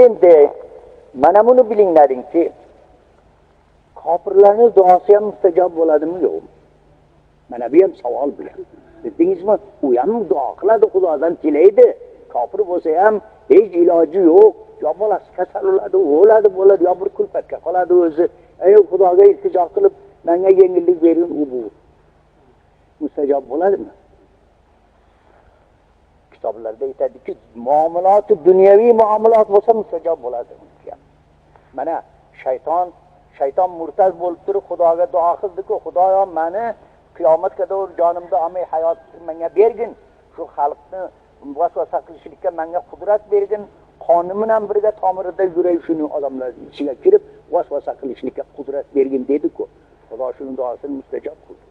Endi mana buni bilinglaringki, kofirlarning duosi ham mustajob bo'ladimi yo'qmi? Mana bu ham savol bu. Bildingizmi? U ham duo qiladi, Xudodan tilaydi. Kofir bo'lsa ham hech iloji yo'q. Yo bolasi kasal bo'ladi, yo bir kulfatga qoladi o'zi. Ey Xudoga iltijo qilib, menga yengillik bering, u bu. Mustajob bo'ladimi? Kitoblarda aytadiki, muomalot, dunyoviy muomalot bo'lsa mustajob bo'ladi. Mana shayton murtad bo'lib turib Xudoga duo qildi-ku, Xudoyo meni qiyomatga qadar jonimda olmay hayot menga bergin. Shu xalqni vasvasa qilishlikka menga qudrat bergin. Qonim bilan birga tomirida yuray shuni odamlar ichiga kirib vasvasa qilishlikka qudrat bergin dedi-ku. Xudo shuni duosini mustajob qildi.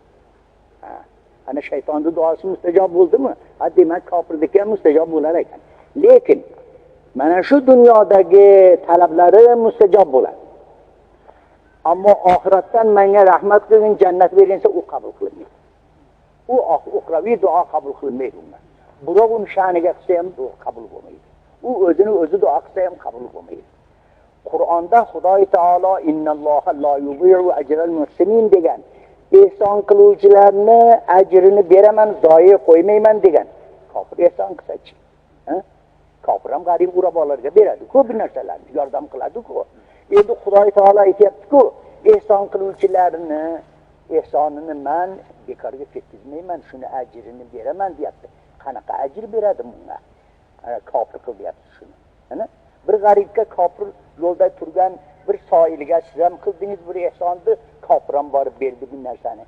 Ana shaytonning duosi mustajob bo'ldimi? Demak kofirniki ham mustajob bo'lar ekan. Lekin mana shu dunyodagi talablari mustajob bo'ladi. Ammo oxiratdan menga rahmat qilgin, jannat beringsa u qabul qilinmaydi. U uxraviy duo qabul qilinmaydi undan. Biroq uni sha'niga qilsa ham duo qabul bo'lmaydi. U o'zi duo qilsa ham qabul bo'lmaydi. Qur'onda Xudoy taolo innalloha la yudi'u ajral muhsinin degan. Ehson qiluvchilarni ajrini beraman, zoyi qo'ymayman degan. Kofir ehson qilsa-chi? Kofir ham g'arib urabolarga beradi, ko'p narsalarni yordam qiladi-ku. Endi Xudoy taolo aytayapti-ku, ehson qiluvchilarni ehsonini men bekorga ketkizmayman, shuni ajrini beraman deyapti. Qanaqa ajr beradi bunga? Kofir qilyapti shuni. Bir g'aribga kofir yo'lda turgan bir soiliga siz ham qildingiz bir ehsonni, kofir ham borib berdi bu narsani.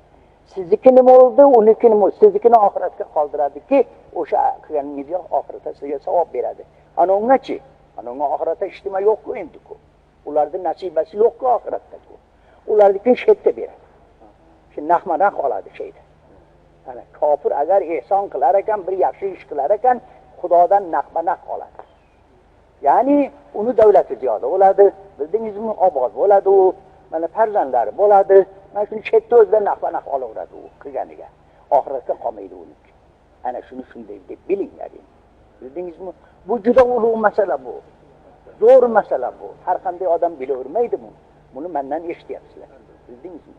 Sizniki nima bo'ldi, uniki nima bo'ldi? Siznikini oxiratga qoldiradiki, o'sha qilganingizni oxiratda sizga savob beradi. Ana ungachi? Ana unga oxiratda ishtima yo'q-ku endi-ku. Ularning nasibasi yo'q-ku oxiratda-ku. Ularniki shetda beradi. Shu nahma-naq oladi şeyda. Ana kofir agar ehson qilar ekan, bir yaxshi ish qilar ekan, Xudodan nahma-naq oladi. Ya'ni uni davlati ziyoda bo'ladi, bildingizmi, obod bo'ladi u, mana farzandlari bo'ladi. Mana shuni chetda o'zidan nahma-naq olaveradi u qilganiga. Oxiratga qolmaydi uniki. Ana shuni shunday deb bilinglar. Bildingizmi? Bu juda ulug' masala bu. Zo'r masala bu. Har qanday odam bilavermaydi buni. Buni mendan eshityapsizlar. Bildingizmi?